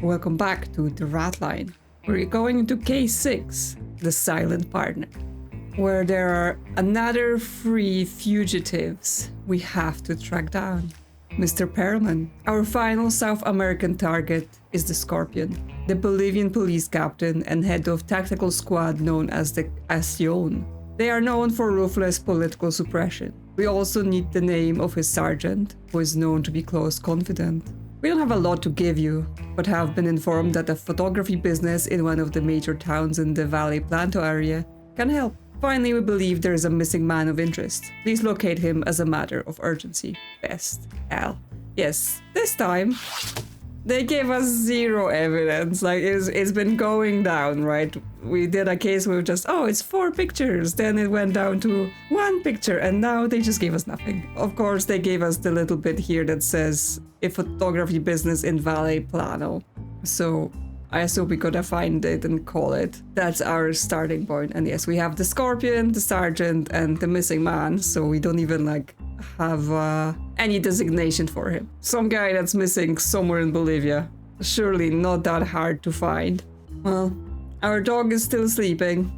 Welcome back to the Ratline. We're going into case 6, the silent partner, where there are another 3 fugitives we have to track down. Mr. Perlman, our final South American target, is the Scorpion, the Bolivian police captain and head of tactical squad known as the Acción. They are known for ruthless political suppression. We also need the name of his sergeant, who is known to be close confidant. We don't have a lot to give you, but have been informed that a photography business in one of the major towns in the Valle Planto area can help. Finally, we believe there is a missing man of interest. Please locate him as a matter of urgency. Best, Al. Yes, this time they gave us 0 evidence. Like, it's been going down, right? We did a case where just, it's 4 pictures. Then it went down to 1 picture, and now they just gave us nothing. Of course, they gave us the little bit here that says a photography business in Valle Plano. So I assume we gotta find it and call it. That's our starting point. And yes, we have the Scorpion, the sergeant, and the missing man. So we don't even have any designation for him. Some guy that's missing somewhere in Bolivia. Surely not that hard to find. Well, our dog is still sleeping,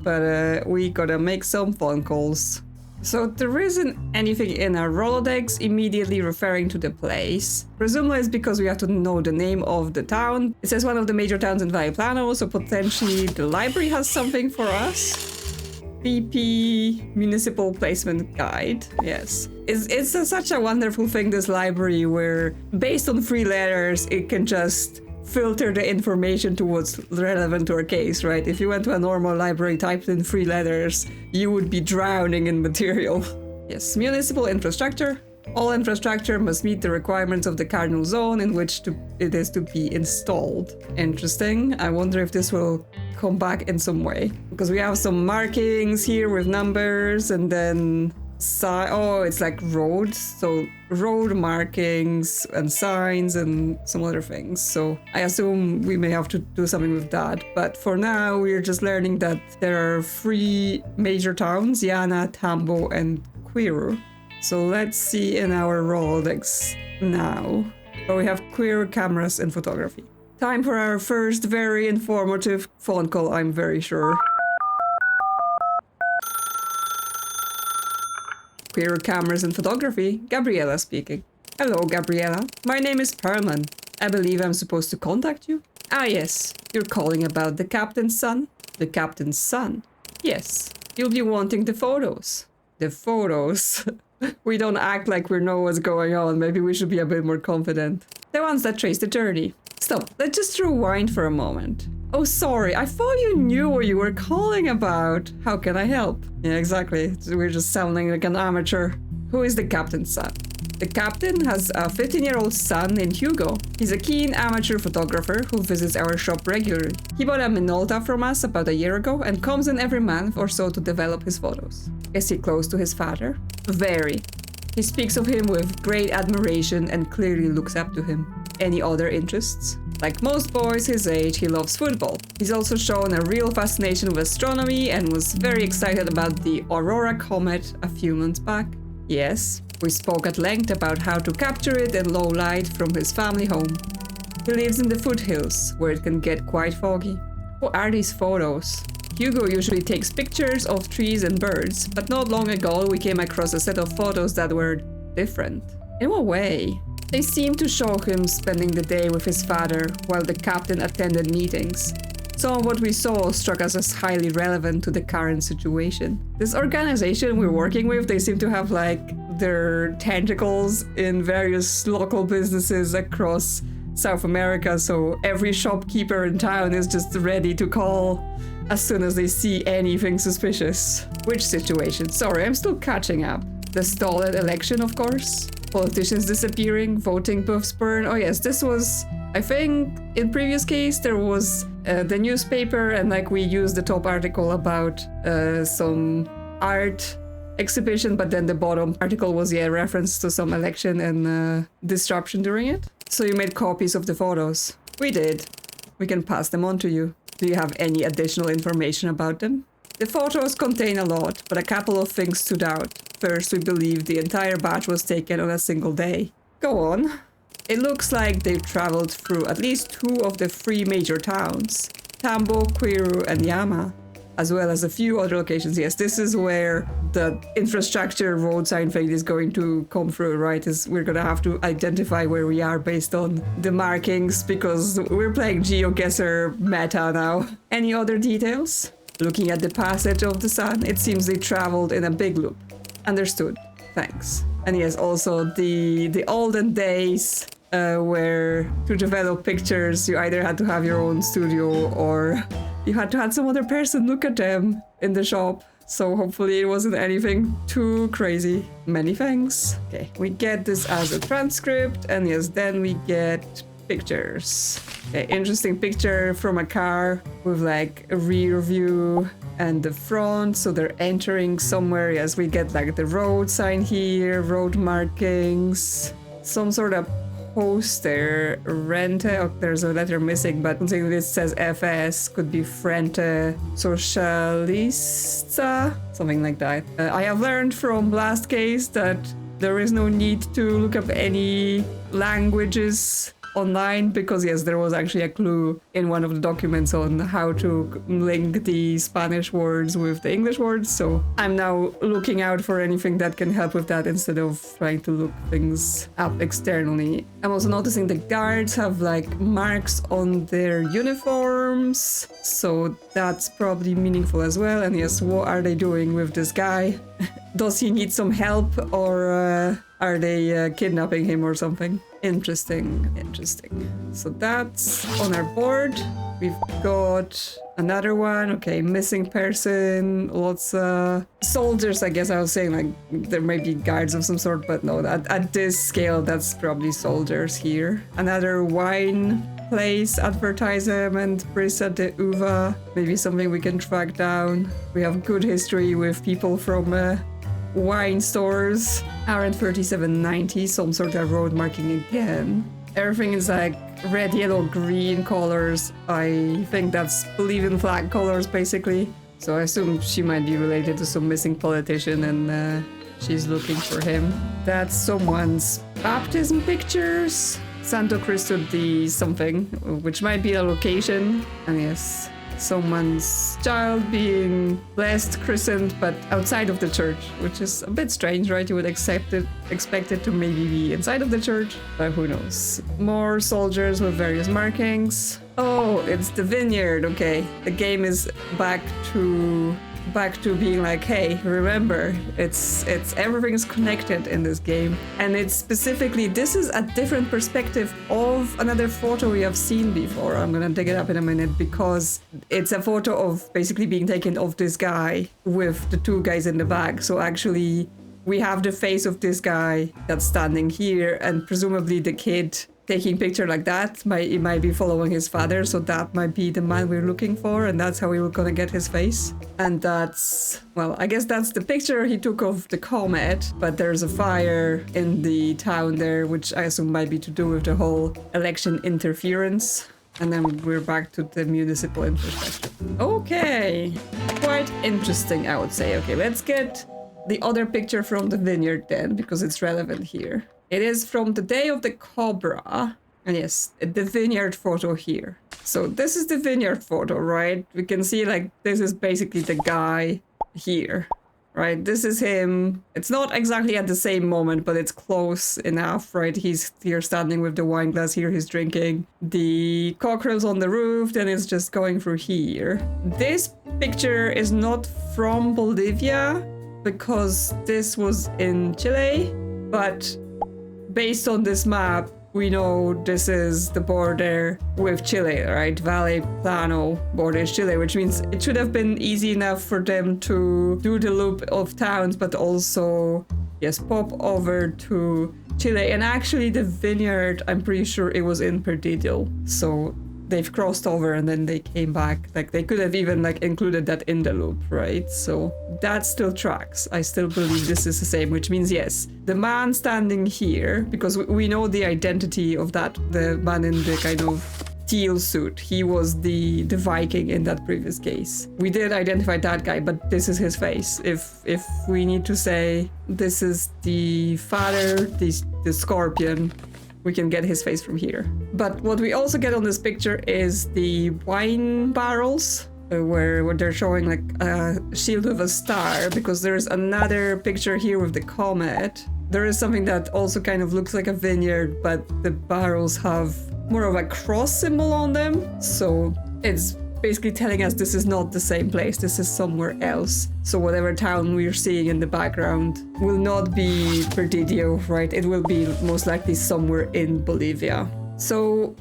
but we gotta make some phone calls. So there isn't anything in our Rolodex immediately referring to the place. Presumably it's because we have to know the name of the town. It says one of the major towns in Valle Plano, so potentially the library has something for us. BP Municipal Placement Guide. Yes. It's such a wonderful thing, this library, where based on 3 letters, it can just filter the information to what's relevant to our case, right? If you went to a normal library, typed in 3 letters, you would be drowning in material. Yes, municipal infrastructure. All infrastructure must meet the requirements of the cardinal zone in which it is to be installed. Interesting. I wonder if this will come back in some way. Because we have some markings here with numbers, and then it's like roads. So road markings and signs and some other things. So I assume we may have to do something with that. But for now, we're just learning that there are 3 major towns, Yana, Tambo, and Quiru. So let's see in our Rolodex now. But we have Quiru cameras and photography. Time for our first very informative phone call, I'm very sure. Queer cameras and photography, Gabriela speaking. Hello, Gabriela. My name is Perlman. I believe I'm supposed to contact you? Ah, yes. You're calling about the captain's son? The captain's son? Yes. You'll be wanting the photos. The photos? We don't act like we know what's going on. Maybe we should be a bit more confident. The ones that trace the journey. Stop. Let's just rewind for a moment. Oh, sorry. I thought you knew what you were calling about. How can I help? Yeah, exactly. We're just sounding like an amateur. Who is the captain's son? The captain has a 15-year-old son named Hugo. He's a keen amateur photographer who visits our shop regularly. He bought a Minolta from us about a year ago and comes in every month or so to develop his photos. Is he close to his father? Very. He speaks of him with great admiration and clearly looks up to him. Any other interests? Like most boys his age, he loves football. He's also shown a real fascination with astronomy and was very excited about the Aurora comet a few months back. Yes, we spoke at length about how to capture it in low light from his family home. He lives in the foothills, where it can get quite foggy. What are these photos? Hugo usually takes pictures of trees and birds, but not long ago we came across a set of photos that were different. In what way? They seemed to show him spending the day with his father while the captain attended meetings. Some of what we saw struck us as highly relevant to the current situation. This organization we're working with, they seem to have their tentacles in various local businesses across South America, so every shopkeeper in town is just ready to call as soon as they see anything suspicious. Which situation? Sorry, I'm still catching up. The stalled election, of course. Politicians disappearing, voting booths burn. Oh yes, this was, I think, in previous case, there was the newspaper and we used the top article about some art exhibition, but then the bottom article was, reference to some election and disruption during it. So you made copies of the photos. We did. We can pass them on to you. Do you have any additional information about them? The photos contain a lot, but a couple of things stood out. First, we believe the entire batch was taken on a single day. Go on. It looks like they've traveled through at least 2 of the 3 major towns, Tambo, Quiru, and Yama, as well as a few other locations. Yes, this is where the infrastructure road sign thing is going to come through, right? Is we're gonna have to identify where we are based on the markings because we're playing GeoGuessr meta now. Any other details? Looking at the passage of the sun, it seems they traveled in a big loop. Understood. Thanks. And yes, also the olden days where to develop pictures, you either had to have your own studio or you had to have some other person look at them in the shop. So hopefully it wasn't anything too crazy. Many thanks. Okay, we get this as a transcript, and yes, then we get pictures. Okay, interesting picture from a car with like a rear view and the front, so they're entering somewhere. Yes, we get like the road sign here, road markings, some sort of poster, Rente. Oh, there's a letter missing, but something this says FS could be Frente Socialista, something like that. I have learned from last case that there is no need to look up any languages online because yes, there was actually a clue in one of the documents on how to link the Spanish words with the English words, so I'm now looking out for anything that can help with that instead of trying to look things up externally. I'm also noticing the guards have like marks on their uniforms, so that's probably meaningful as well. And yes, what are they doing with this guy? Does he need some help, or are they kidnapping him or something? Interesting. So that's on our board. We've got another one. Okay, missing person. Lots of soldiers, I guess I was saying, like, there may be guards of some sort, but no, at this scale, that's probably soldiers here. Another wine place advertisement, Brisa de Uva. Maybe something we can track down. We have good history with people from wine stores. Around 3790, some sort of road marking again. Everything is like red, yellow, green colors. I think that's believe-in flag colors, basically. So I assume she might be related to some missing politician and she's looking for him. That's someone's baptism pictures. Santo Cristo di something, which might be a location. And yes, someone's child being blessed, christened, but outside of the church, which is a bit strange, right? You would expect it to maybe be inside of the church, but who knows. More soldiers with various markings. Oh, it's the vineyard. Okay, the game is back to being like, hey, remember, it's everything is connected in this game. And it's specifically, this is a different perspective of another photo we have seen before. I'm gonna dig it up in a minute because it's a photo of basically being taken of this guy with the 2 guys in the back. So actually we have the face of this guy that's standing here, and presumably the kid taking picture like that might be following his father, so that might be the man we're looking for, and that's how we were gonna get his face. And that's, well, I guess that's the picture he took of the comet, but there's a fire in the town there, which I assume might be to do with the whole election interference. And then we're back to the municipal infrastructure. Okay, quite interesting, I would say. Okay, let's get the other picture from the vineyard then, because it's relevant here. It is from the day of the Cobra. And yes, the vineyard photo here. So this is the vineyard photo, right? We can see like this is basically the guy here, right? This is him. It's not exactly at the same moment, but it's close enough, right? He's here standing with the wine glass here. He's drinking. The cockerel's on the roof. Then it's just going through here. This picture is not from Bolivia because this was in Chile, but based on this map, we know this is the border with Chile, right? Valle Plano border is Chile, which means it should have been easy enough for them to do the loop of towns, but also, yes, pop over to Chile. And actually the vineyard, I'm pretty sure it was in Perdido. So they've crossed over and then they came back. Like they could have even like included that in the loop, right? So that still tracks. I still believe this is the same, which means yes, the man standing here, because we know the identity of that, the man in the kind of teal suit. He was the Viking in that previous case. We did identify that guy, but this is his face. If we need to say this is the father, the scorpion, we can get his face from here. But what we also get on this picture is the wine barrels, where they're showing like a shield of a star, because there's another picture here with the comet. There is something that also kind of looks like a vineyard, but the barrels have more of a cross symbol on them. So it's basically telling us this is not the same place, this is somewhere else. So whatever town we're seeing in the background will not be Perdidio, right? It will be most likely somewhere in Bolivia. So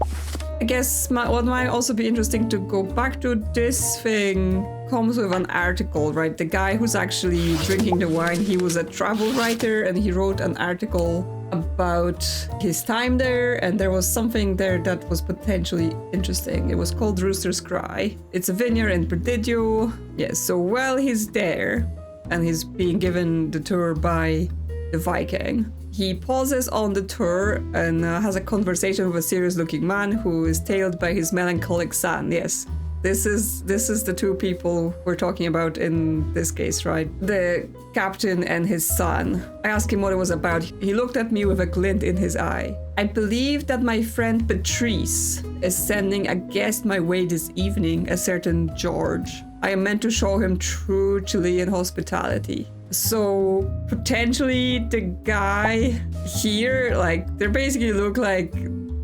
I guess what might also be interesting to go back to, this thing comes with an article, right? The guy who's actually drinking the wine, he was a travel writer and he wrote an article about his time there, and there was something there that was potentially interesting. It was called Rooster's Cry. It's a vineyard in Perdidio. Yes, so while he's there and he's being given the tour by the Viking, he pauses on the tour and has a conversation with a serious-looking man who is tailed by his melancholic son. Yes, this is the two people we're talking about in this case, right? The captain and his son. I asked him what it was about. He looked at me with a glint in his eye. I believe that my friend Patrice is sending a guest my way this evening, a certain George. I am meant to show him true Chilean hospitality. So potentially the guy here, like, they basically look like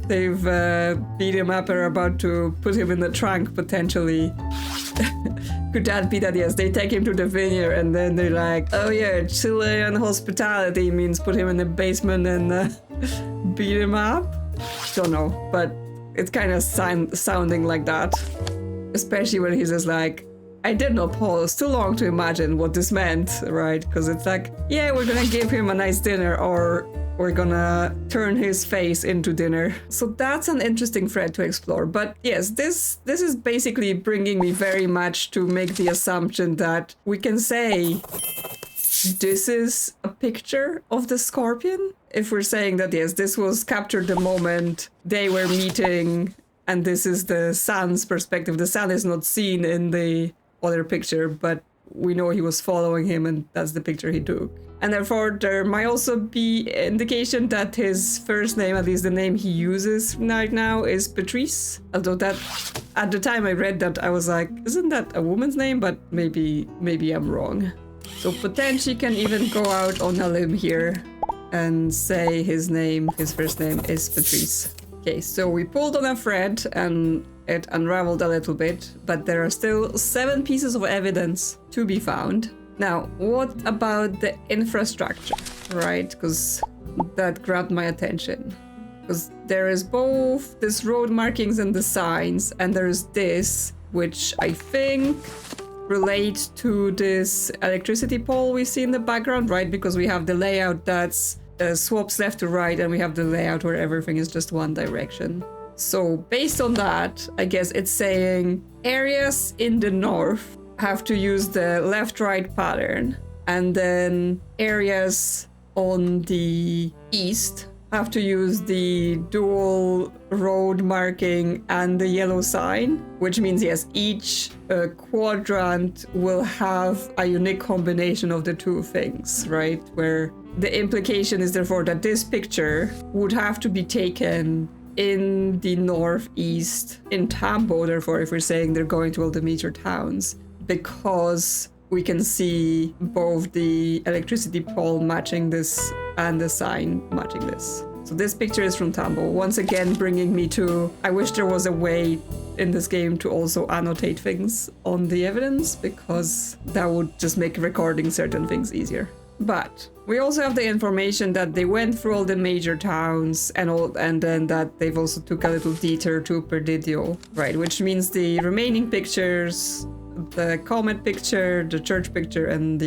they've beat him up or are about to put him in the trunk, potentially. Could that be that? Yes, they take him to the vineyard and then they're like, oh yeah, Chilean hospitality means put him in the basement and beat him up? Don't know, but it's kind of sounding like that. Especially when he's just like, I did not pause too long to imagine what this meant, right? Because it's like, yeah, we're gonna give him a nice dinner, or we're gonna turn his face into dinner. So that's an interesting thread to explore. But yes, this is basically bringing me very much to make the assumption that we can say this is a picture of the scorpion. If we're saying that, yes, this was captured the moment they were meeting, and this is the son's perspective. The son is not seen in the other picture, but we know he was following him and that's the picture he took. And therefore there might also be indication that his first name, at least the name he uses right now, is Patrice. Although that, at the time I read that, I was like, isn't that a woman's name? But maybe I'm wrong. So potentially can even go out on a limb here and say his first name is Patrice. Okay, so we pulled on a thread and it unraveled a little bit, but there are still 7 pieces of evidence to be found. Now, what about the infrastructure, right? Because that grabbed my attention. Because there is both this road markings and the signs, and there's this, which I think relates to this electricity pole we see in the background, right? Because we have the layout that's swaps left to right, and we have the layout where everything is just one direction. So based on that, I guess it's saying areas in the north have to use the left-right pattern, and then areas on the east have to use the dual road marking and the yellow sign, which means, yes, each quadrant will have a unique combination of the two things, right? Where the implication is therefore that this picture would have to be taken in the northeast, in Tambo, therefore, if we're saying they're going to all the major towns, because we can see both the electricity pole matching this and the sign matching this. So this picture is from Tambo. Once again, bringing me to, I wish there was a way in this game to also annotate things on the evidence, because that would just make recording certain things easier. But we also have the information that they went through all the major towns and then that they've also took a little detour to Perdidio, right? Which means the remaining pictures, the comet picture, the church picture, and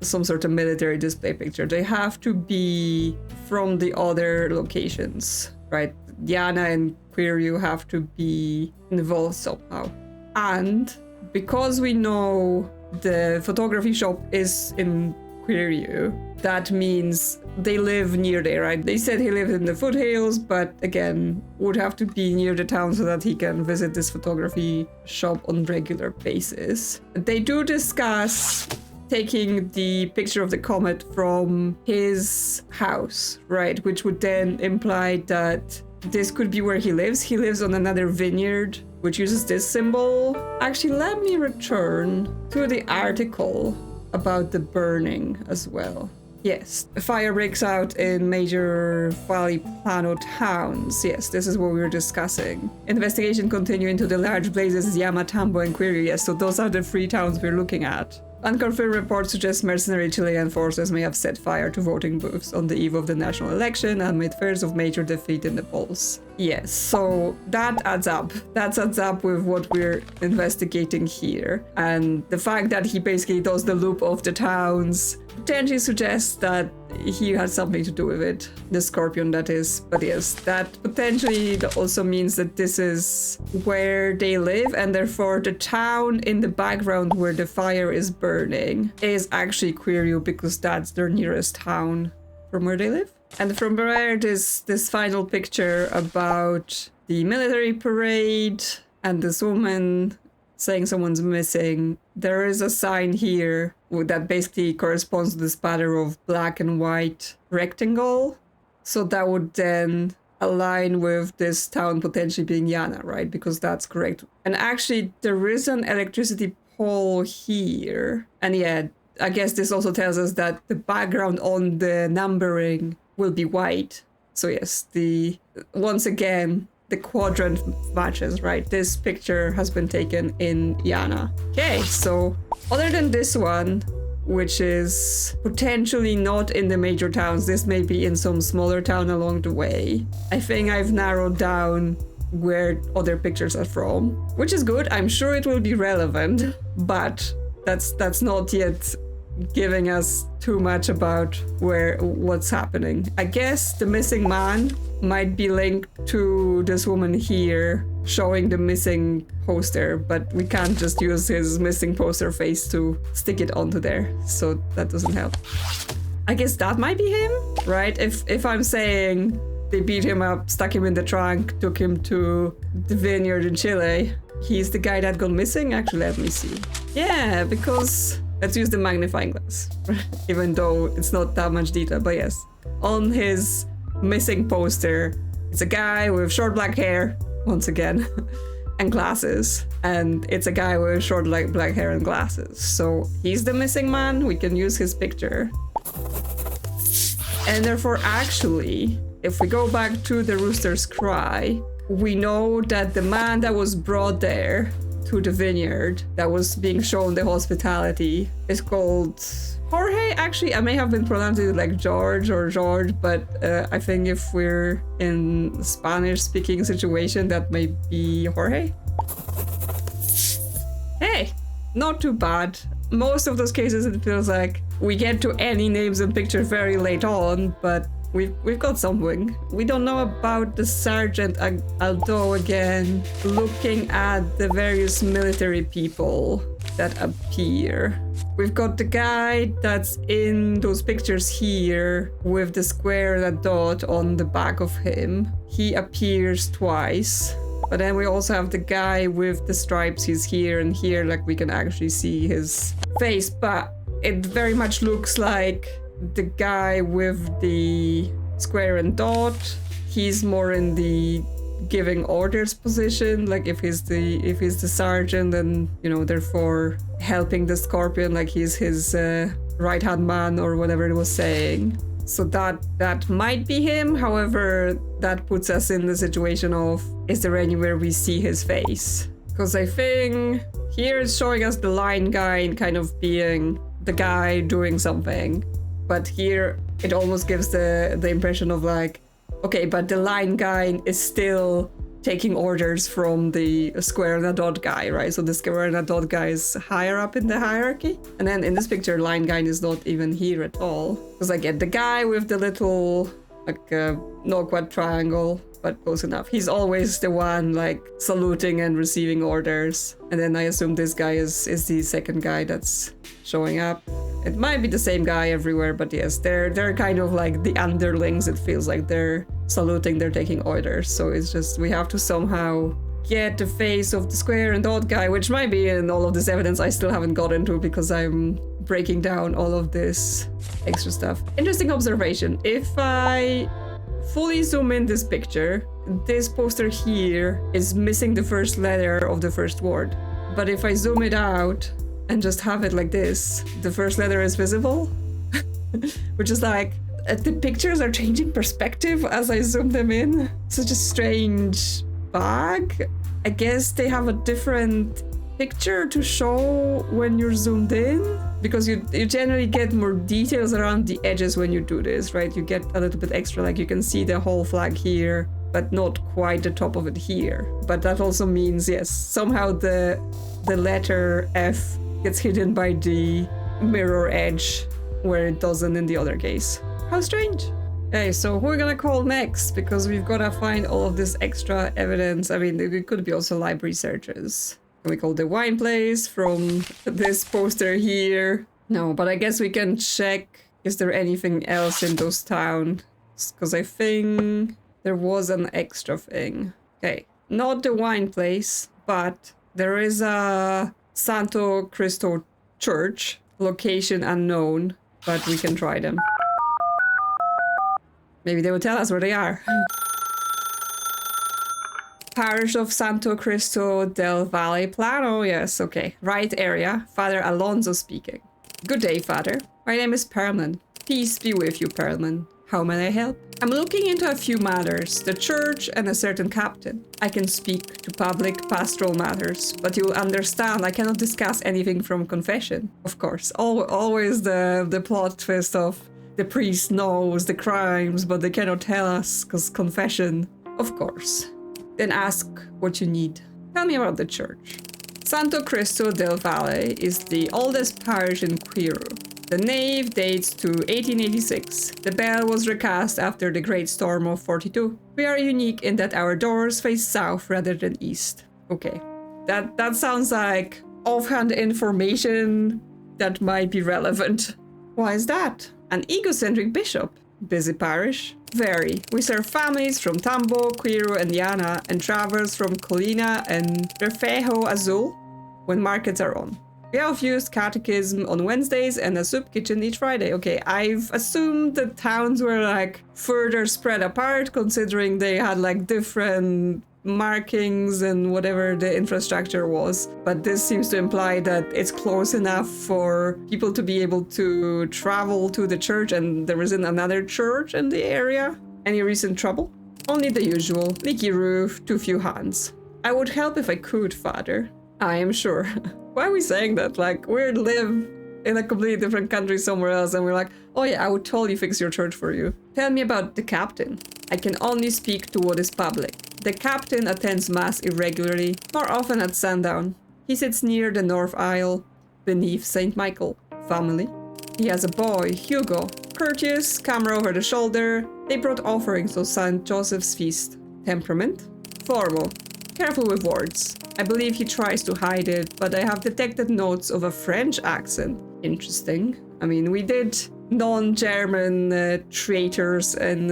some sort of military display picture, they have to be from the other locations, right? Diana and Quiryu have to be involved somehow. And because we know the photography shop is in Quiryu, that means they live near there, right? They said he lived in the foothills, but again, would have to be near the town so that he can visit this photography shop on regular basis. They do discuss taking the picture of the comet from his house, right? Which would then imply that this could be where he lives. He lives on another vineyard, which uses this symbol. Actually, let me return to the article about the burning as well. Yes, a fire breaks out in major Valley Plano towns. Yes, this is what we were discussing. Investigation continue into the large blazes Yamatambo and Quirio. Yes, so those are the 3 towns we're looking at. Unconfirmed reports suggest mercenary Chilean forces may have set fire to voting booths on the eve of the national election and made fears of major defeat in the polls. Yes, so that adds up. That adds up with what we're investigating here. And the fact that he basically does the loop of the towns potentially suggests that he had something to do with it. The Scorpion, that is. But yes, that potentially also means that this is where they live, and therefore the town in the background where the fire is burning is actually Quirio, because that's their nearest town from where they live. And from where this final picture about the military parade and this woman saying someone's missing, there is a sign here that basically corresponds to this pattern of black and white rectangle. So that would then align with this town potentially being Yana, right? Because that's correct. And actually, there is an electricity pole here. And yeah, I guess this also tells us that the background on the numbering will be white. So yes, once again, the quadrant matches, right? This picture has been taken in Yana. Okay, so other than this one, which is potentially not in the major towns, this may be in some smaller town along the way. I think I've narrowed down where other pictures are from, which is good. I'm sure it will be relevant, but that's not yet giving us too much about what's happening. I guess the missing man might be linked to this woman here showing the missing poster, but we can't just use his missing poster face to stick it onto there, so that doesn't help. I guess that might be him, right? If I'm saying they beat him up, stuck him in the trunk, took him to the vineyard in Chile, he's the guy that got missing? Actually, let me see. Yeah, because let's use the magnifying glass, even though it's not that much detail, but yes. On his missing poster, it's a guy with short black hair, once again, and glasses. And it's a guy with short black hair and glasses. So he's the missing man. We can use his picture. And therefore, actually, if we go back to the Rooster's Cry, we know that the man that was brought there to the vineyard, that was being shown the hospitality, is called Jorge. Actually, I may have been pronouncing it like George or George, but I think if we're in Spanish-speaking situation, that may be Jorge. Hey, not too bad. Most of those cases, it feels like we get to any names and pictures very late on, but we've got something. We don't know about the sergeant, although again, looking at the various military people that appear. We've got the guy that's in those pictures here with the square and a dot on the back of him. He appears twice. But then we also have the guy with the stripes. He's here and here, like we can actually see his face, but it very much looks like the guy with the square and dot. He's more in the giving orders position, like if he's the sergeant, then therefore helping the Scorpion, like he's his right hand man or whatever it was saying. So that might be him. However, that puts us in the situation of, is there anywhere we see his face? Because I think here it's showing us the line guy kind of being the guy doing something. But here it almost gives the impression of like, okay, but the line guy is still taking orders from the square and a dot guy, right? So the square and a dot guy is higher up in the hierarchy. And then in this picture, line guy is not even here at all. Because I get the guy with the little, like, no quad triangle, but close enough. He's always the one, like, saluting and receiving orders. And then I assume this guy is the second guy that's showing up. It might be the same guy everywhere, but yes, they're kind of like the underlings. It feels like they're saluting, they're taking orders. So it's just, we have to somehow get the face of the square and dot guy, which might be in all of this evidence I still haven't got into because I'm breaking down all of this extra stuff. Interesting observation. If I fully zoom in this picture, this poster here is missing the first letter of the first word. But if I zoom it out and just have it like this, the first letter is visible. Which is like, the pictures are changing perspective as I zoom them in. Such a strange bug. I guess they have a different picture to show when you're zoomed in, because you generally get more details around the edges when you do this, right? You get a little bit extra, like you can see the whole flag here, but not quite the top of it here. But that also means, yes, somehow the letter F gets hidden by the mirror edge where it doesn't in the other case. How strange. Okay, so who are we gonna call next? Because we've gotta find all of this extra evidence. I mean, it could be also library searches. Can we call the wine place from this poster here? No, but I guess we can check, is there anything else in those towns? Because I think there was an extra thing. Okay, not the wine place, but there is a Santo Cristo church, location unknown, but we can try them. Maybe they will tell us where they are. Parish of Santo Cristo del Valle Plano. Yes, okay. Right area. Father Alonso speaking. Good day, Father. My name is Perlman. Peace be with you, Perlman. How may I help? I'm looking into a few matters, the church and a certain captain. I can speak to public pastoral matters, but you'll understand I cannot discuss anything from confession. Of course, always the plot twist of the priest knows the crimes, but they cannot tell us, because confession. Of course. Then ask what you need. Tell me about the church. Santo Cristo del Valle is the oldest parish in Quiru. The nave dates to 1886. The bell was recast after the Great Storm of 42. We are unique in that our doors face south rather than east. Okay. That sounds like offhand information that might be relevant. Why is that? An egocentric bishop. Busy parish? Very. We serve families from Tambo, Quiru, and Diana, and travelers from Colina and Refejo Azul when markets are on. We have used catechism on Wednesdays and a soup kitchen each Friday. Okay, I've assumed the towns were like further spread apart, considering they had like different markings and whatever the infrastructure was. But this seems to imply that it's close enough for people to be able to travel to the church, and there isn't another church in the area. Any recent trouble? Only the usual. Leaky roof, too few hands. I would help if I could, Father. I am sure. Why are we saying that? Like, we live in a completely different country somewhere else, and we're like, oh yeah, I would totally fix your church for you. Tell me about the captain. I can only speak to what is public. The captain attends mass irregularly, more often at sundown. He sits near the north aisle, beneath St. Michael. Family. He has a boy, Hugo. Courteous, camera over the shoulder. They brought offerings to St. Joseph's feast. Temperament. Formal. Careful with words. I believe he tries to hide it, but I have detected notes of a French accent. Interesting. I mean, we did non-German traitors and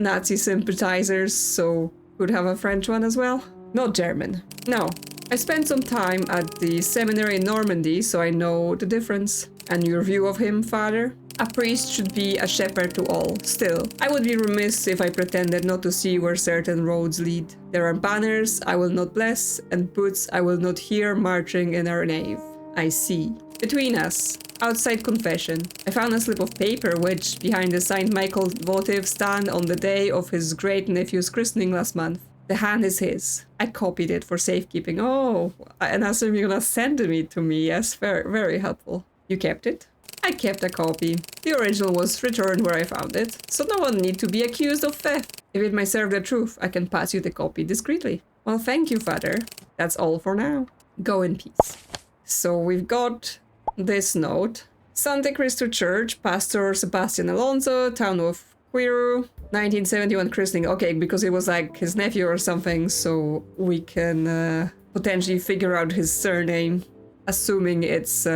Nazi sympathizers, so could have a French one as well. Not German. No. I spent some time at the seminary in Normandy, so I know the difference. And your view of him, Father? A priest should be a shepherd to all. Still, I would be remiss if I pretended not to see where certain roads lead. There are banners I will not bless, and boots I will not hear marching in our nave. I see. Between us, outside confession, I found a slip of paper which, behind the St. Michael votive stand on the day of his great-nephew's christening last month. The hand is his. I copied it for safekeeping. Oh, and I assume you're gonna send it to me. Yes, very, very helpful. You kept it? I kept a copy. The original was returned where I found it, so no one need to be accused of theft. If it may serve the truth, I can pass you the copy discreetly. Well, thank you, Father. That's all for now. Go in peace. So we've got this note. Santa Cristo Church, Pastor Sebastian Alonso, town of Quiru, 1971 christening. Okay, because it was like his nephew or something, so we can potentially figure out his surname, assuming it's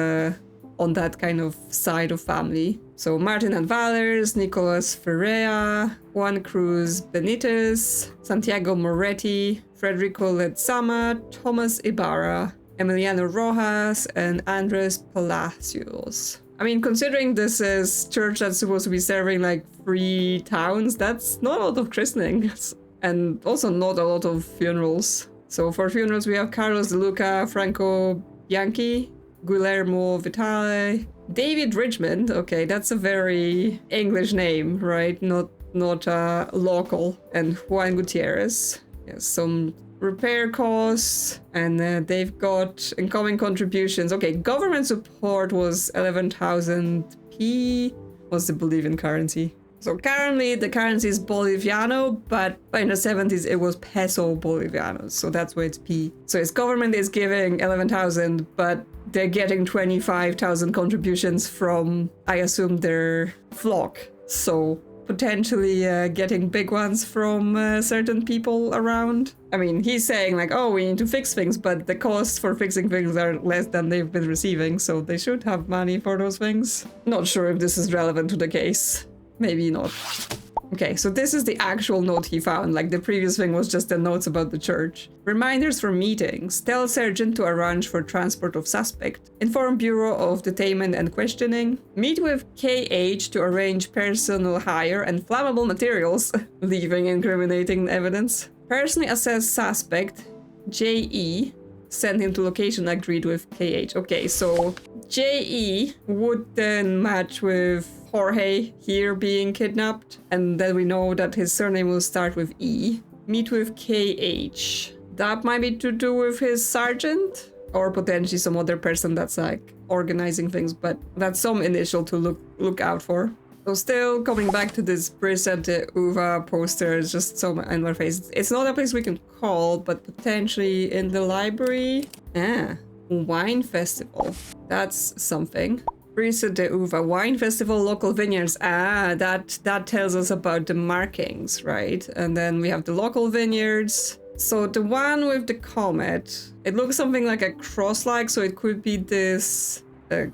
on that kind of side of family. So Martin and Valers, Nicolas Ferrea, Juan Cruz Benitez, Santiago Moretti, Federico Lezama, Thomas Ibarra, Emiliano Rojas, and Andres Palacios. I mean, considering this is church that's supposed to be serving like 3 towns, that's not a lot of christenings. And also not a lot of funerals. So for funerals, we have Carlos De Luca, Franco Bianchi, Guillermo Vitale, David Richmond. Okay, that's a very English name, right? Not local. And Juan Gutierrez. Yes, some repair costs, and they've got incoming contributions. Okay, government support was 11,000 P. What's the Bolivian currency? So currently the currency is Boliviano, but in the 70s it was peso Boliviano, so that's why it's P. So its government is giving 11,000, but they're getting 25,000 contributions from, I assume, their flock. So potentially getting big ones from certain people around. I mean, he's saying like, oh, we need to fix things, but the costs for fixing things are less than they've been receiving, so they should have money for those things. Not sure if this is relevant to the case. Maybe not. Okay, so this is the actual note he found. Like the previous thing was just the notes about the church. Reminders for meetings. Tell sergeant to arrange for transport of suspect. Inform bureau of detainment and questioning. Meet with KH to arrange personal hire and flammable materials, leaving incriminating evidence. Personally assess suspect. JE. Send him to location agreed with KH. Okay, so JE would then match with Jorge here being kidnapped, and then we know that his surname will start with E. Meet with KH. That might be to do with his sergeant, or potentially some other person that's like organizing things, but that's some initial to look out for. So still coming back to this Brisa de Uva poster, it's just so in my face. It's not a place we can call, but potentially in the library. Wine festival. That's something. Brisa de Uva wine festival, local vineyards. That tells us about the markings, right? And then we have the local vineyards. So the one with the comet, it looks something like a cross-like, so it could be this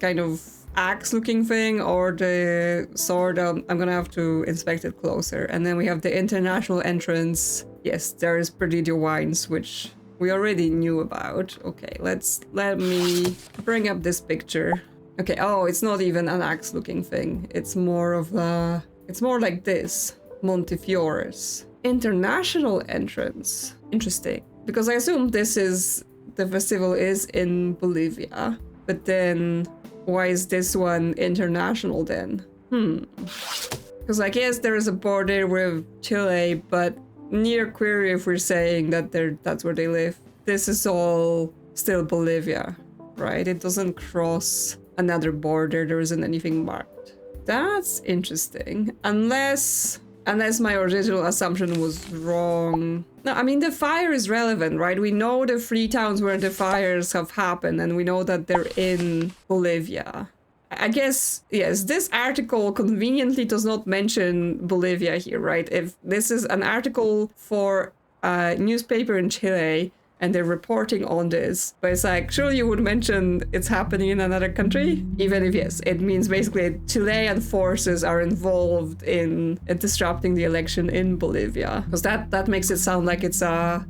kind of axe-looking thing, or the sword. I'm gonna have to inspect it closer. And then we have the international entrance. Yes, there is Perdido wines, which we already knew about. Okay, let me bring up this picture. Okay, oh, it's not even an axe-looking thing. It's more like this. Montefiores. International entrance. Interesting. Because I assume the festival is in Bolivia. But then, why is this one international then? Because I guess there is a border with Chile, but near query if we're saying that that's where they live. This is all still Bolivia, right? It doesn't cross another border. There isn't anything marked. That's interesting. Unless my original assumption was wrong. No, I mean, the fire is relevant, right? We know the 3 towns where the fires have happened, and we know that they're in Bolivia. I guess, yes, this article conveniently does not mention Bolivia here, right? If this is an article for a newspaper in Chile, and they're reporting on this, but it's like, surely you would mention it's happening in another country, even if, yes, it means basically Chilean forces are involved in disrupting the election in Bolivia, because that makes it sound like it's a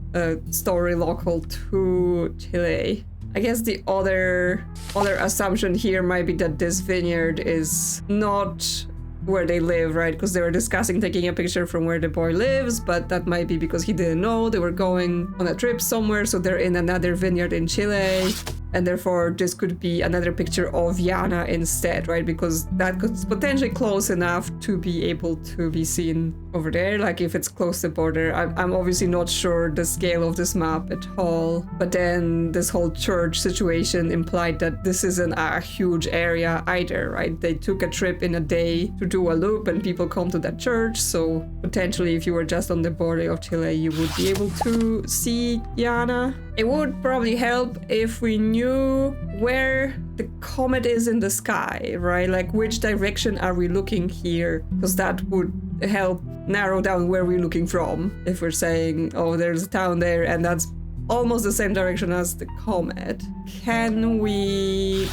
story local to Chile. I guess the other assumption here might be that this vineyard is not where they live, right? Because they were discussing taking a picture from where the boy lives, but that might be because he didn't know they were going on a trip somewhere, so they're in another vineyard in Chile, and therefore this could be another picture of Yana instead, right? Because that could potentially close enough to be able to be seen over there, like if it's close to the border. I'm obviously not sure the scale of this map at all, but then this whole church situation implied that this isn't a huge area either, right? They took a trip in a day to do a loop and people come to that church, so potentially if you were just on the border of Chile, you would be able to see Yana. It would probably help if we knew where the comet is in the sky, right? Like, which direction are we looking here? Because that would help narrow down where we're looking from. If we're saying, oh, there's a town there and that's almost the same direction as the comet. Can we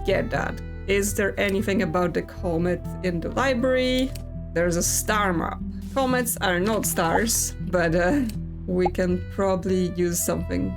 get that? Is there anything about the comet in the library? There's a star map. Comets are not stars, but we can probably use something.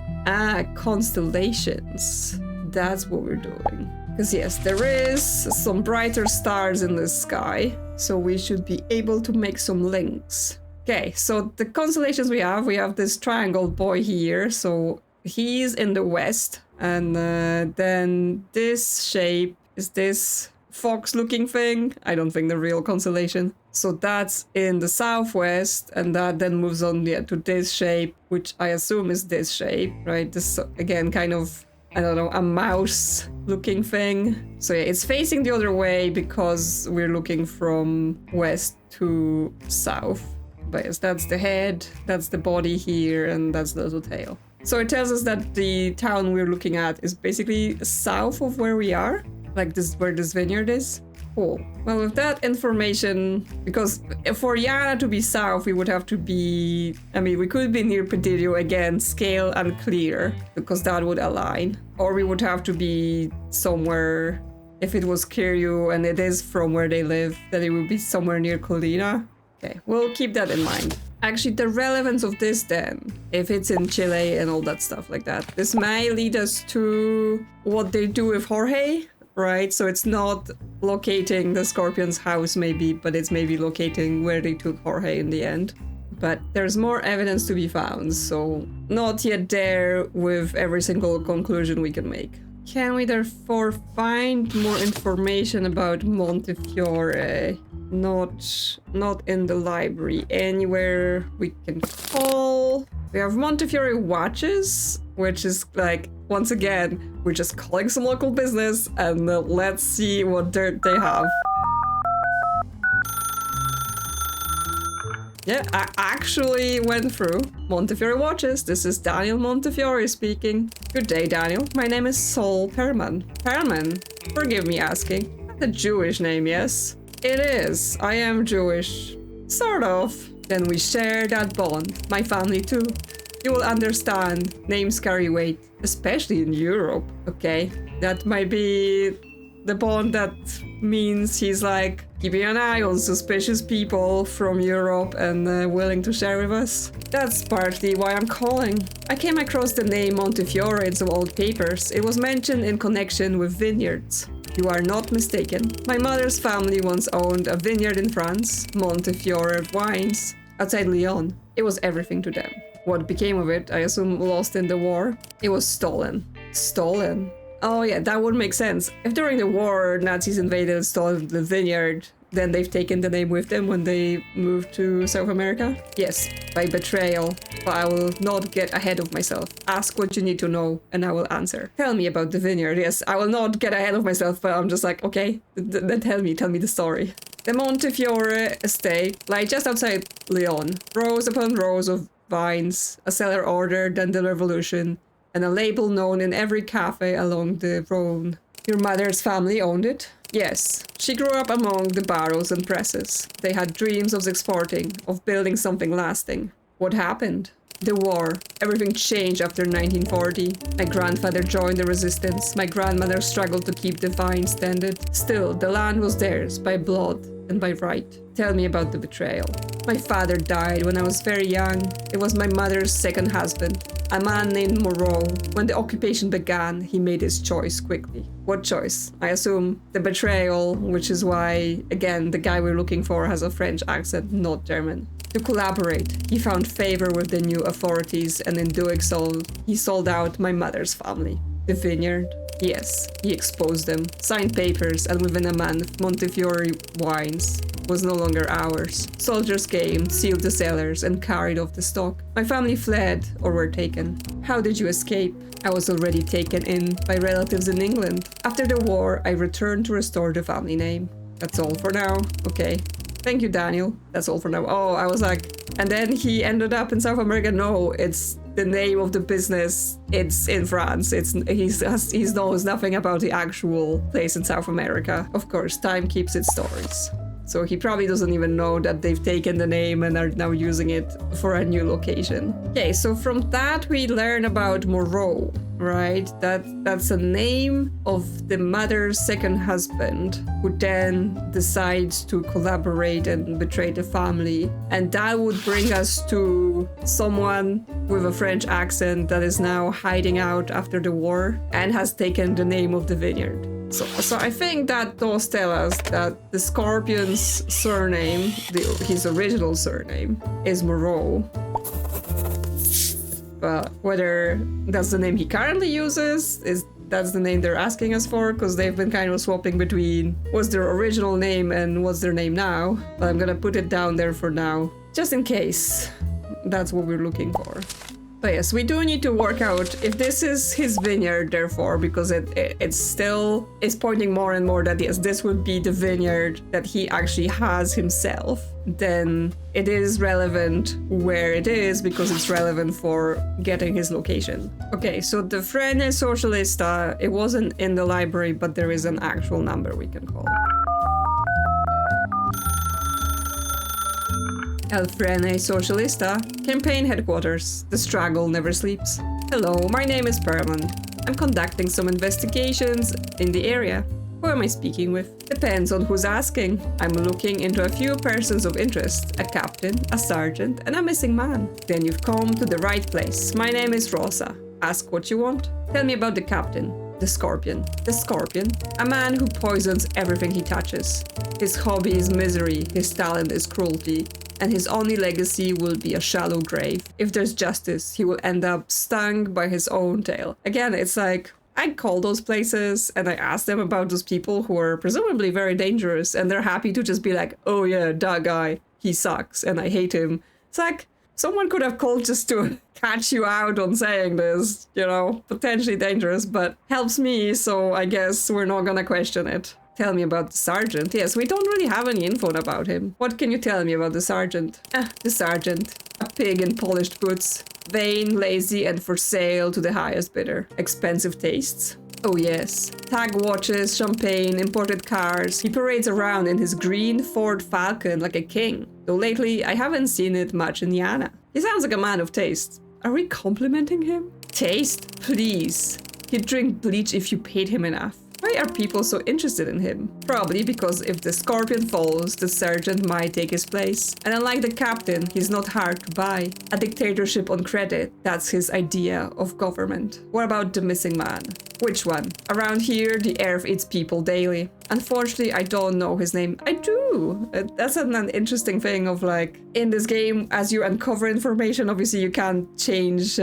Constellations. That's what we're doing. Because yes, there is some brighter stars in the sky, so we should be able to make some links. Okay, so the constellations we have this triangle boy here, so he's in the west, and then this shape is this fox-looking thing. I don't think the real constellation. So that's in the southwest, and that then moves on to this shape, which I assume is this shape, right? This, again, kind of, I don't know, a mouse-looking thing. So yeah, it's facing the other way because we're looking from west to south. But yes, that's the head, that's the body here, and that's the little tail. So it tells us that the town we're looking at is basically south of where we are, like this, where this vineyard is. Cool. Well, with that information, because for Yana to be south, we would have to be, I mean, we could be near Pedidio, again, scale unclear, because that would align. Or we would have to be somewhere, if it was Kiryu and it is from where they live, then it would be somewhere near Colina. Okay, we'll keep that in mind. Actually, the relevance of this then, if it's in Chile and all that stuff like that, this may lead us to what they do with Jorge, right? So it's not locating the Scorpion's house maybe, but it's maybe locating where they took Jorge in the end. But there's more evidence to be found, so not yet there with every single conclusion we can make. Can we therefore find more information about Montefiore? Not in the library. Anywhere we can call. We have Montefiore watches, which is like, once again, we're just calling some local business and let's see what dirt they have. Yeah, I actually went through Montefiore watches. This is Daniel Montefiore speaking. Good day, Daniel. My name is Sol Perman. Perman? Forgive me asking. That's a Jewish name, yes? It is. I am Jewish. Sort of. Then we share that bond. My family too. You will understand. Names carry weight. Especially in Europe, okay? That might be the bond that means he's like keeping an eye on suspicious people from Europe and willing to share with us. That's partly why I'm calling. I came across the name Montefiore in some old papers. It was mentioned in connection with vineyards. You are not mistaken. My mother's family once owned a vineyard in France, Montefiore Wines, outside Lyon. It was everything to them. What became of it, I assume lost in the war? It was stolen. Stolen? Oh yeah, that would make sense. If during the war Nazis invaded and stole the vineyard, then they've taken the name with them when they moved to South America? Yes, by betrayal. But I will not get ahead of myself. Ask what you need to know, and I will answer. Tell me about the vineyard. Yes, I will not get ahead of myself, but I'm just like, okay, then tell me the story. The Montefiore estate lies just outside Lyon. Rows upon rows of vines, a cellar ordered than the revolution, and a label known in every cafe along the Rhone. Your mother's family owned it? Yes. She grew up among the barrows and presses. They had dreams of exporting, of building something lasting. What happened? The war. Everything changed after 1940. My grandfather joined the resistance. My grandmother struggled to keep the vines tended. Still, the land was theirs, by blood and by right. Tell me about the betrayal. My father died when I was very young. It was my mother's second husband, a man named Moreau. When the occupation began, he made his choice quickly. What choice? I assume the betrayal, which is why, again, the guy we're looking for has a French accent, not German. To collaborate, he found favor with the new authorities, and in doing so, he sold out my mother's family. The vineyard? Yes, he exposed them, signed papers, and within a month, Montefiore Wines was no longer ours. Soldiers came, sealed the cellars, and carried off the stock. My family fled or were taken. How did you escape? I was already taken in by relatives in England. After the war, I returned to restore the family name. That's all for now. Okay. Thank you, Daniel. That's all for now. Oh, I was like... And then he ended up in South America. No, it's the name of the business. It's in France. He knows nothing about the actual place in South America. Of course, time keeps its stories. So he probably doesn't even know that they've taken the name and are now using it for a new location. Okay, so from that we learn about Moreau, right? That's a name of the mother's second husband, who then decides to collaborate and betray the family. And that would bring us to someone with a French accent that is now hiding out after the war and has taken the name of the vineyard. So I think that does tell us that the Scorpion's surname, his original surname, is Moreau. But whether that's the name he currently uses, that's the name they're asking us for, because they've been kind of swapping between what's their original name and what's their name now. But I'm gonna put it down there for now, just in case that's what we're looking for. But yes, we do need to work out if this is his vineyard, therefore, because it still is pointing more and more that yes, this would be the vineyard that he actually has himself. Then it is relevant where it is because it's relevant for getting his location. Okay, so the Frene Socialista, it wasn't in the library, but there is an actual number we can call. El Frene Socialista, campaign headquarters. The struggle never sleeps. Hello, my name is Perman. I'm conducting some investigations in the area. Who am I speaking with? Depends on who's asking. I'm looking into a few persons of interest, a captain, a sergeant, and a missing man. Then you've come to the right place. My name is Rosa. Ask what you want. Tell me about the captain. The Scorpion. The Scorpion? A man who poisons everything he touches. His hobby is misery, his talent is cruelty, and his only legacy will be a shallow grave. If there's justice, he will end up stung by his own tail. Again, it's like, I call those places and I ask them about those people who are presumably very dangerous, and they're happy to just be like, oh yeah, that guy, he sucks and I hate him. It's like, someone could have called just to catch you out on saying this, you know, potentially dangerous, but helps me, so I guess we're not gonna question it. Tell me about the sergeant. Yes, we don't really have any info about him. What can you tell me about the sergeant? The sergeant. A pig in polished boots. Vain, lazy, and for sale to the highest bidder. Expensive tastes? Oh yes. Tag watches, champagne, imported cars. He parades around in his green Ford Falcon like a king. Though lately, I haven't seen it much in Yana. He sounds like a man of taste. Are we complimenting him? Taste? Please. He'd drink bleach if you paid him enough. Why are people so interested in him? Probably because if the Scorpion falls, the sergeant might take his place. And unlike the captain, he's not hard to buy. A dictatorship on credit, that's his idea of government. What about the missing man? Which one? Around here, the earth eats people daily. Unfortunately, I don't know his name. I do! That's an interesting thing of like, in this game, as you uncover information, obviously you can't change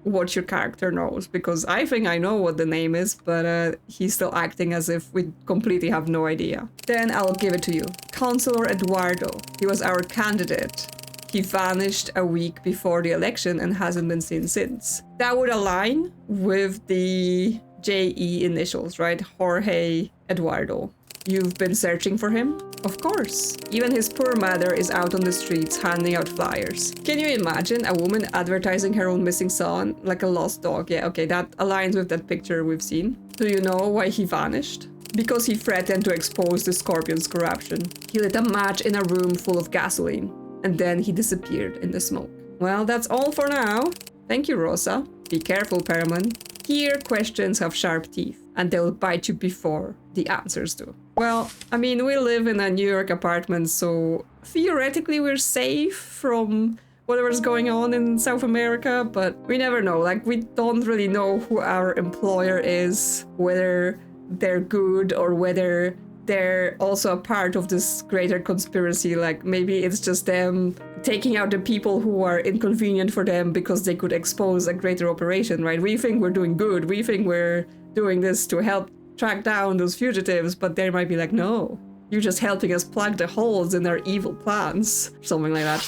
what your character knows, because I think I know what the name is, but he's still acting as if we completely have no idea. Then I'll give it to you. Councillor Eduardo. He was our candidate. He vanished a week before the election and hasn't been seen since. That would align with the JE initials, right? Jorge Eduardo. You've been searching for him? Of course. Even his poor mother is out on the streets handing out flyers. Can you imagine a woman advertising her own missing son like a lost dog? Yeah, okay, that aligns with that picture we've seen. Do you know why he vanished? Because he threatened to expose the Scorpion's corruption. He lit a match in a room full of gasoline, and then he disappeared in the smoke. Well, that's all for now. Thank you, Rosa. Be careful, Perman. Here, questions have sharp teeth, and they'll bite you before the answers do. Well, I mean, we live in a New York apartment, so theoretically we're safe from whatever's going on in South America, but we never know. Like, we don't really know who our employer is, whether they're good or whether they're also a part of this greater conspiracy. Like, maybe it's just them taking out the people who are inconvenient for them because they could expose a greater operation, right? We think we're doing good. We think we're doing this to help track down those fugitives, but they might be like, no, you're just helping us plug the holes in their evil plans. Something like that.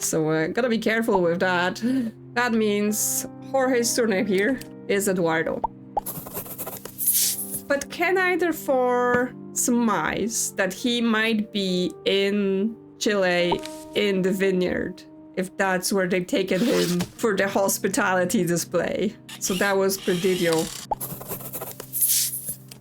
So gotta be careful with that. That means Jorge's surname here is Eduardo. But can I therefore surmise that he might be in Chile in the vineyard, if that's where they've taken him for the hospitality display? So that was Presidio.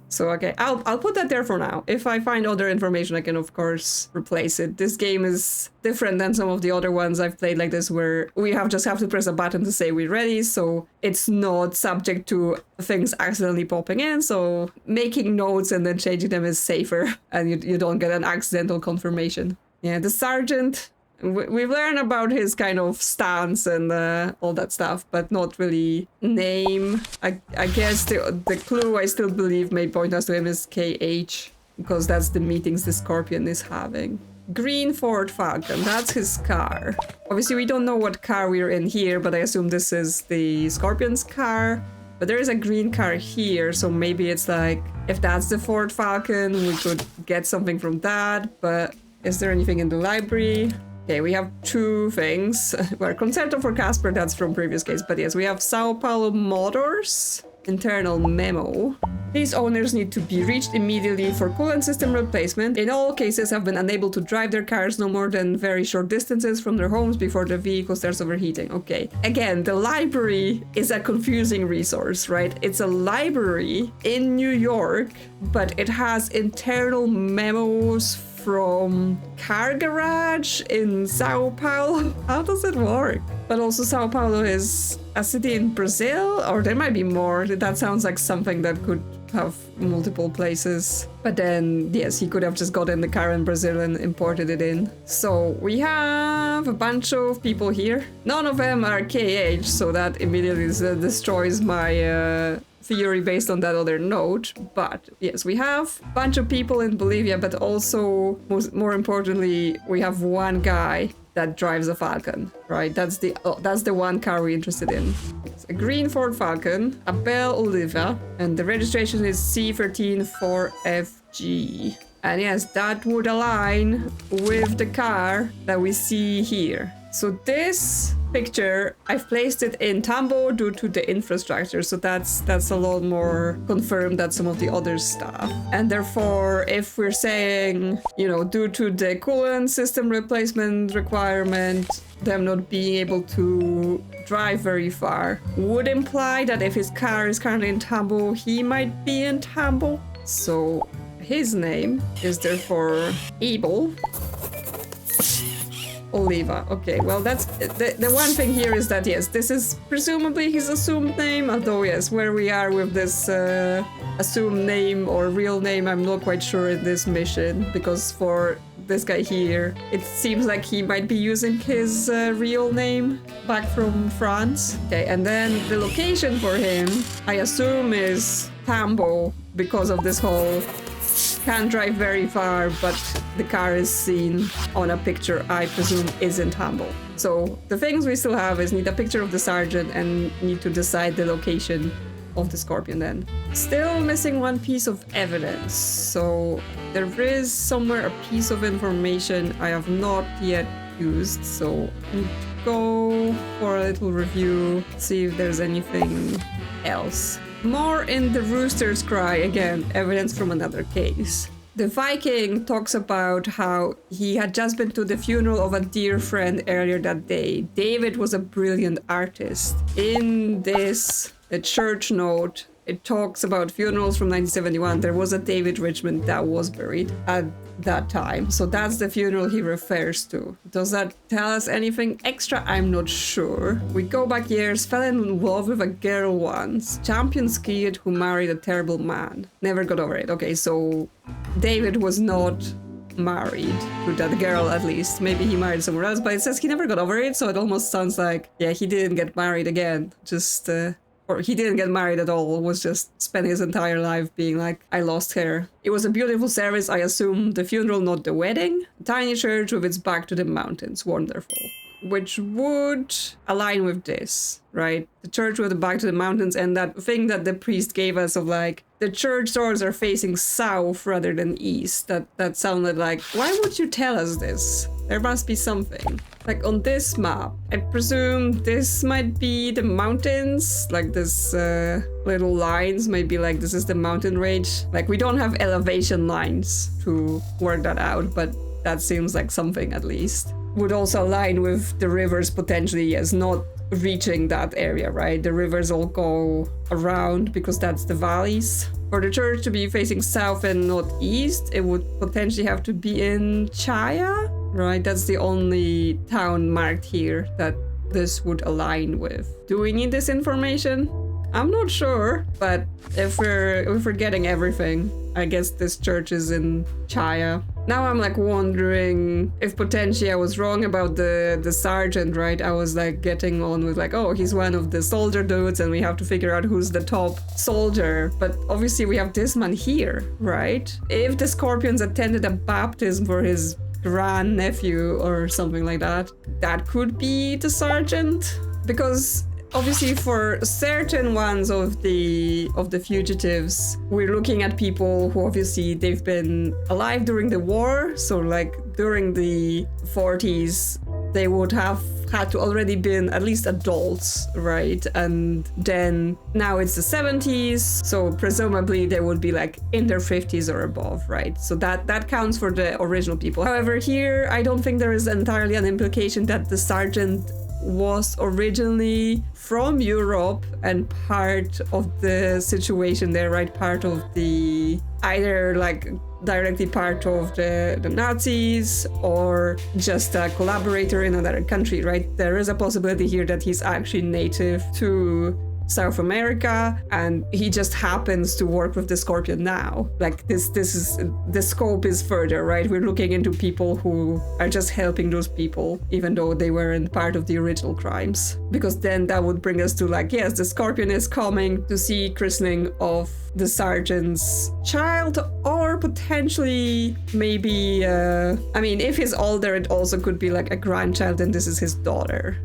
So okay, I'll put that there for now. If I find other information, I can of course replace it. This game is different than some of the other ones I've played like this, where we just have to press a button to say we're ready, so it's not subject to things accidentally popping in. So making notes and then changing them is safer, and you don't get an accidental confirmation. Yeah, the sergeant We've learned about his kind of stance and all that stuff, but not really name. I guess the clue I still believe may point us to him is KH, because that's the meetings the Scorpion is having. Green Ford Falcon, that's his car. Obviously, we don't know what car we're in here, but I assume this is the Scorpion's car. But there is a green car here, so maybe it's like, if that's the Ford Falcon, we could get something from that. But is there anything in the library? Okay, we have two things. Well, Concerto for Casper, that's from previous case. But yes, we have Sao Paulo Motors. Internal memo. These owners need to be reached immediately for coolant system replacement. In all cases, have been unable to drive their cars no more than very short distances from their homes before the vehicle starts overheating. Okay. Again, the library is a confusing resource, right? It's a library in New York, but it has internal memos from car garage in Sao Paulo. How does it work? But also Sao Paulo is a city in Brazil, or there might be more. That sounds like something that could have multiple places. But then, yes, he could have just got in the car in Brazil and imported it in. So we have a bunch of people here. None of them are KH, so that immediately destroys my theory based on that other note. But yes, we have a bunch of people in Bolivia, but also, more importantly, we have one guy that drives a Falcon, right? That's the one car we're interested in. It's a green Ford Falcon, a Bell Oliva, and the registration is C134FG. And yes, that would align with the car that we see here. So this picture, I've placed it in Tambo due to the infrastructure, so that's a lot more confirmed than some of the other stuff. And therefore, if we're saying, you know, due to the coolant system replacement requirement, them not being able to drive very far, would imply that if his car is currently in Tambo, he might be in Tambo. So his name is therefore Abel Oliva. Okay, well, that's the one thing here is that, yes, this is presumably his assumed name, although, yes, where we are with this assumed name or real name, I'm not quite sure in this mission, because for this guy here, it seems like he might be using his real name back from France. Okay, and then the location for him, I assume, is Tambo, because of this whole can't drive very far, but the car is seen on a picture I presume isn't Tambo. So the things we still have is need a picture of the sergeant and need to decide the location of the Scorpion then. Still missing one piece of evidence. So there is somewhere a piece of information I have not yet used, so I need to go for a little review, see if there's anything else. More in the rooster's cry, again, evidence from another case. The Viking talks about how he had just been to the funeral of a dear friend earlier that day. David was a brilliant artist. In this church note, it talks about funerals from 1971. There was a David Richmond that was buried at that time. So that's the funeral he refers to. Does that tell us anything extra? I'm not sure. We go back years, fell in love with a girl once. Champion skier who married a terrible man. Never got over it. Okay, so David was not married to that girl, at least. Maybe he married somewhere else, but it says he never got over it, so it almost sounds like, yeah, he didn't get married again. Just, or he didn't get married at all, was just spent his entire life being like, I lost her. It was a beautiful service, I assume the funeral, not the wedding. A tiny church with its back to the mountains, wonderful. Which would align with this, right? The church with the back to the mountains, and that thing that the priest gave us of like, the church doors are facing south rather than east. That sounded like, why would you tell us this? There must be something. Like on this map, I presume this might be the mountains, like this little lines might be like, this is the mountain range. Like we don't have elevation lines to work that out, but that seems like something at least. Would also align with the rivers potentially, yes, not reaching that area, right? The rivers all go around because that's the valleys. For the church to be facing south and not east, it would potentially have to be in Chaya, right? That's the only town marked here that this would align with. Do we need this information? I'm not sure, but if we're getting everything, I guess this church is in Chaya. Now I'm like wondering if potentially I was wrong about the sergeant, right? I was like getting on with like, oh, he's one of the soldier dudes and we have to figure out who's the top soldier. But obviously we have this man here, right? If the Scorpions attended a baptism for his grandnephew or something like that, that could be the sergeant. Because obviously for certain ones of the fugitives, we're looking at people who obviously they've been alive during the war. So like during the 40s, they would have had to already been at least adults, right? And then now it's the 70s, so presumably they would be like in their 50s or above, right? So that counts for the original people. However, here I don't think there is entirely an implication that the sergeant was originally from Europe and part of the situation there, right? Part of the, either like directly part of the Nazis or just a collaborator in another country, right? There is a possibility here that he's actually native to South America and he just happens to work with the Scorpion now. Like this is, the scope is further, right? We're looking into people who are just helping those people even though they weren't part of the original crimes, because then that would bring us to like, yes, the Scorpion is coming to see christening of the sergeant's child, or potentially maybe I mean, if he's older, it also could be like a grandchild and this is his daughter.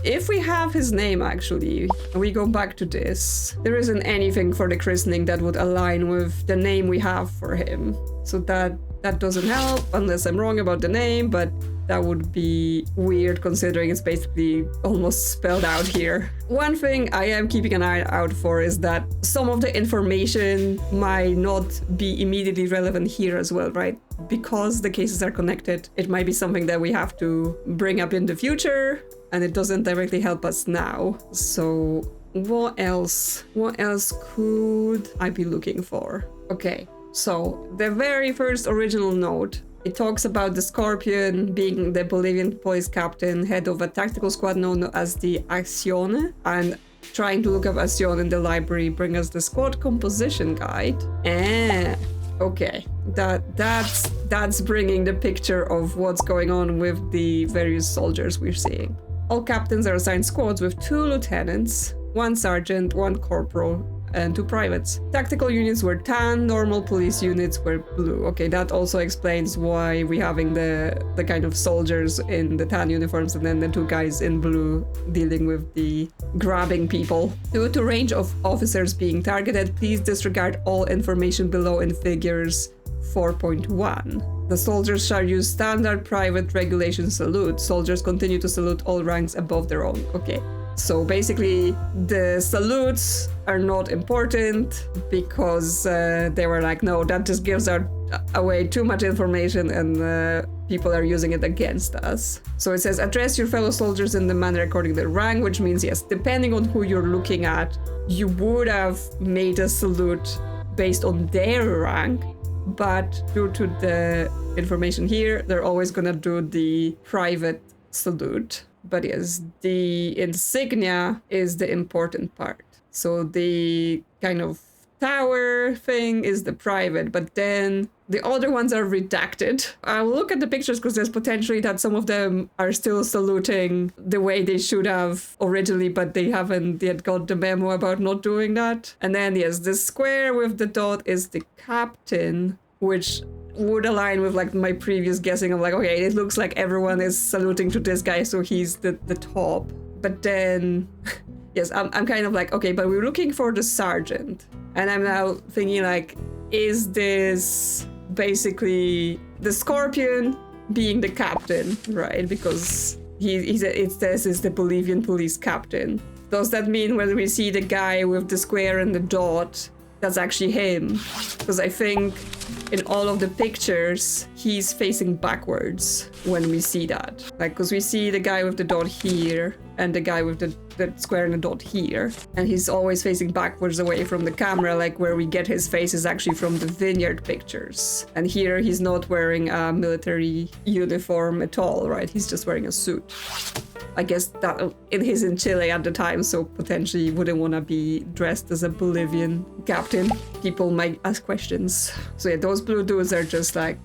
If we have his name, actually, we go back to this, there isn't anything for the christening that would align with the name we have for him. So that doesn't help unless I'm wrong about the name, but that would be weird considering it's basically almost spelled out here. One thing I am keeping an eye out for is that some of the information might not be immediately relevant here as well, right? Because the cases are connected, it might be something that we have to bring up in the future and it doesn't directly help us now. So what else could I be looking for? Okay, so the very first original note, it talks about the Scorpion being the Bolivian police captain, head of a tactical squad known as the Accione, and trying to look up Accione in the library bring us the squad composition guide. Okay, that's bringing the picture of what's going on with the various soldiers we're seeing. All captains are assigned squads with 2 lieutenants, 1 sergeant, 1 corporal, and 2 privates. Tactical units were tan, normal police units were blue. Okay, that also explains why we're having the kind of soldiers in the tan uniforms and then the 2 guys in blue dealing with the grabbing people. Due to range of officers being targeted, please disregard all information below in figures 4.1. The soldiers shall use standard private regulation salute. Soldiers continue to salute all ranks above their own. Okay. So basically, the salutes are not important because they were like, no, that just gives away too much information and people are using it against us. So it says, address your fellow soldiers in the manner according to their rank, which means, yes, depending on who you're looking at, you would have made a salute based on their rank, but due to the information here, they're always gonna do the private salute. But yes, the insignia is the important part. So the kind of tower thing is the private, but then the other ones are redacted. I'll look at the pictures because there's potentially that some of them are still saluting the way they should have originally, but they haven't yet got the memo about not doing that. And then yes, the square with the dot is the captain, which would align with like my previous guessing of like, okay, it looks like everyone is saluting to this guy, so he's the top. But then yes, I'm kind of like, okay, but we're looking for the sergeant, and I'm now thinking like, is this basically the Scorpion being the captain, right? Because it says is the Bolivian police captain. Does that mean when we see the guy with the square and the dot, that's actually him? Because I think in all of the pictures, he's facing backwards when we see that. Like, because we see the guy with the dot here and the guy with the square and the dot here. And he's always facing backwards away from the camera, like where we get his face is actually from the vineyard pictures. And here he's not wearing a military uniform at all, right? He's just wearing a suit. I guess that he's in Chile at the time, so potentially wouldn't want to be dressed as a Bolivian captain. People might ask questions. So yeah, those blue dudes are just like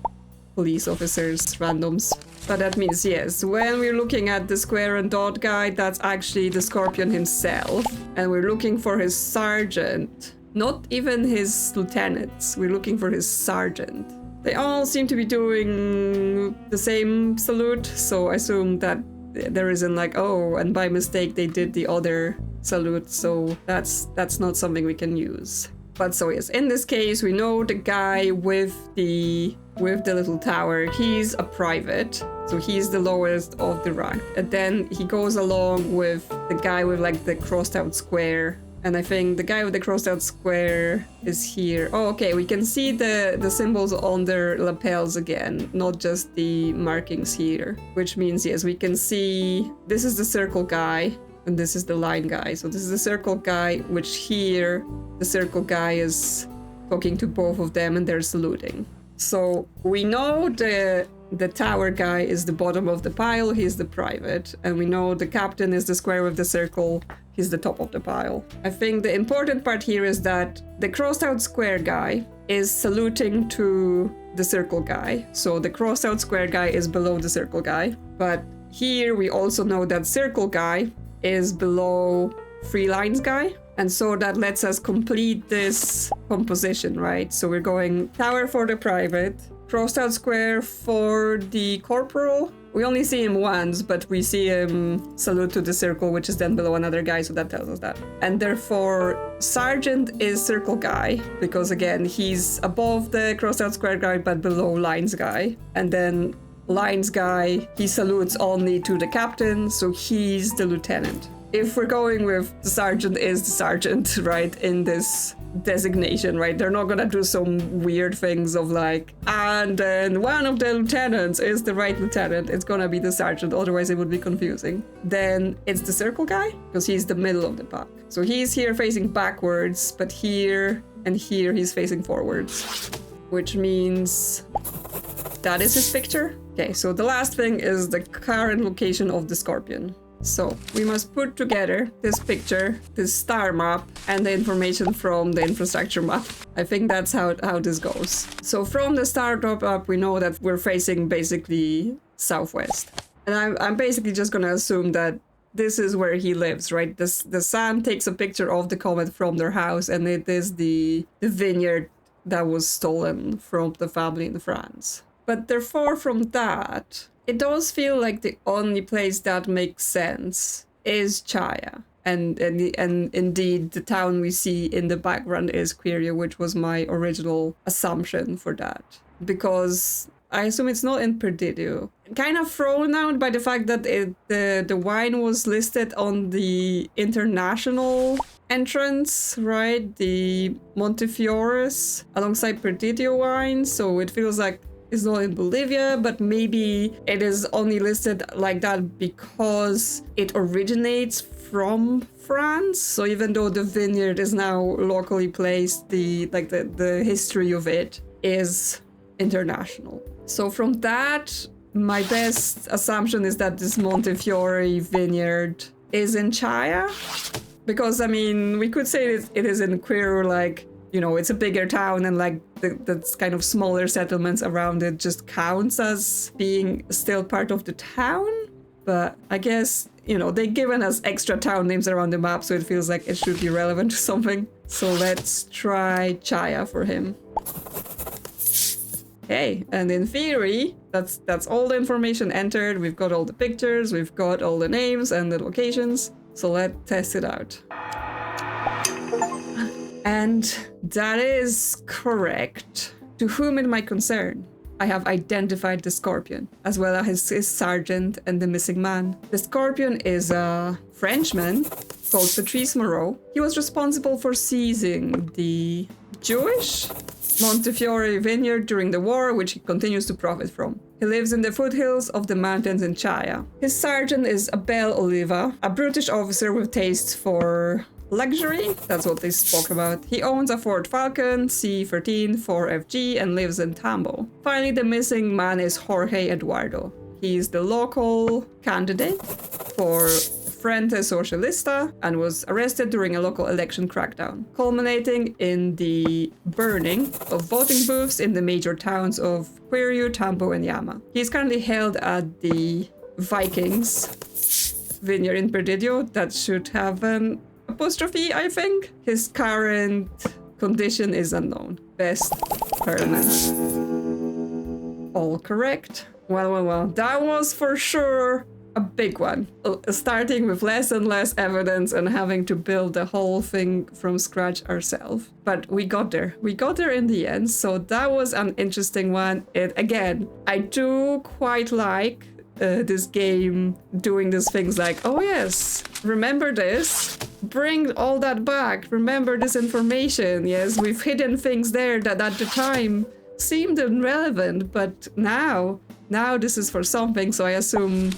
police officers, randoms. But that means, yes, when we're looking at the square and dot guy, that's actually the Scorpion himself. And we're looking for his sergeant, not even his lieutenants. We're looking for his sergeant. They all seem to be doing the same salute, so I assume that there isn't like, oh, and by mistake they did the other salute, so that's not something we can use. But so yes, in this case, we know the guy with the little tower, he's a private, so he's the lowest of the rank. And then he goes along with the guy with like the crossed out square. And I think the guy with the crossed out square is here. Oh, okay, we can see the symbols on their lapels again, not just the markings here. Which means, yes, we can see this is the circle guy and this is the line guy. So this is the circle guy, which here the circle guy is talking to both of them and they're saluting. So we know the tower guy is the bottom of the pile, he's the private. And we know the captain is the square with the circle, he's the top of the pile. I think the important part here is that the crossed out square guy is saluting to the circle guy. So the crossed out square guy is below the circle guy. But here we also know that circle guy is below three lines guy. And so that lets us complete this composition, right? So we're going tower for the private, crossed out square for the corporal. We only see him once, but we see him salute to the circle, which is then below another guy, so that tells us that. And therefore, sergeant is circle guy, because again, he's above the crossed out square guy, but below lines guy. And then lines guy, he salutes only to the captain, so he's the lieutenant. If we're going with the sergeant is the sergeant, right, in this designation, right? They're not gonna do some weird things of like, and then one of the lieutenants is the right lieutenant. It's gonna be the sergeant, otherwise it would be confusing. Then it's the circle guy, because he's the middle of the pack. So he's here facing backwards, but here and here he's facing forwards, which means that is his picture. Okay, so the last thing is the current location of the Scorpion. So we must put together this picture, this star map, and the information from the infrastructure map. I think that's how this goes. So from the star map, we know that we're facing basically southwest. And I'm basically just gonna assume that this is where he lives, right? The sun takes a picture of the comet from their house, and it is the vineyard that was stolen from the family in France. But therefore from that, it does feel like the only place that makes sense is Chaya. And indeed, the town we see in the background is Quiria, which was my original assumption for that. Because I assume it's not in Perdido. Kind of thrown out by the fact that the wine was listed on the international entrance, right? The Montefiores alongside Perdido wine. So it feels like it's not in Bolivia, but maybe it is only listed like that because it originates from France. So even though the vineyard is now locally placed, the history of it is international. So from that, my best assumption is that this Montefiore vineyard is in Chaya. Because, I mean, we could say it is in Quiro, like, you know, it's a bigger town and like that's kind of smaller settlements around it just counts as being still part of the town. But I guess, you know, they've given us extra town names around the map, so it feels like it should be relevant to something. So let's try Chaya for him. Okay, and in theory, that's all the information entered. We've got all the pictures, we've got all the names and the locations. So let's test it out. And that is correct. To whom it might concern, I have identified the Scorpion, as well as his sergeant and the missing man. The Scorpion is a Frenchman called Patrice Moreau. He was responsible for seizing the Jewish Montefiore vineyard during the war, which he continues to profit from. He lives in the foothills of the mountains in Chaya. His sergeant is Abel Oliva, a British officer with taste for luxury. That's what they spoke about. He owns a Ford Falcon C13 4FG and lives in Tambo. Finally, the missing man is Jorge Eduardo. He's the local candidate for Frente Socialista and was arrested during a local election crackdown, culminating in the burning of voting booths in the major towns of Quirju, Tambo, and Yama. He is currently held at the Vikings vineyard in Perdidio. That should have an apostrophe, I think. His current condition is unknown. Best permanent. All correct. Well. That was for sure a big one. Starting with less and less evidence and having to build the whole thing from scratch ourselves. But we got there. We got there in the end. So that was an interesting one. Again, I do quite like this game doing these things like, oh yes, remember this? Bring all that back. Remember this information. Yes, we've hidden things there that at the time seemed irrelevant, but now this is for something. So I assume,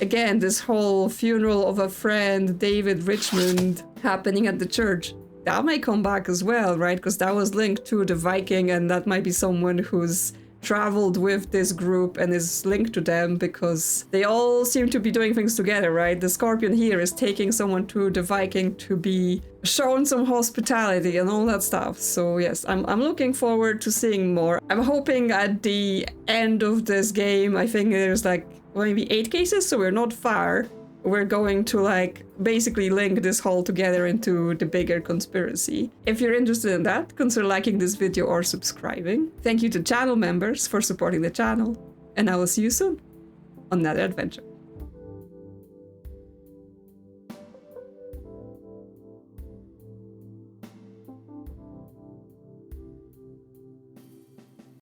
again, this whole funeral of a friend, David Richmond, happening at the church, that might come back as well, right? Because that was linked to the Viking, and that might be someone who's traveled with this group and is linked to them because they all seem to be doing things together, right? The Scorpion here is taking someone to the Viking to be shown some hospitality and all that stuff. So yes, I'm looking forward to seeing more. I'm hoping at the end of this game, I think there's like maybe 8 cases, so we're not far. We're going to like basically link this whole together into the bigger conspiracy. If you're interested in that, consider liking this video or subscribing. Thank you to channel members for supporting the channel, and I will see you soon on another adventure.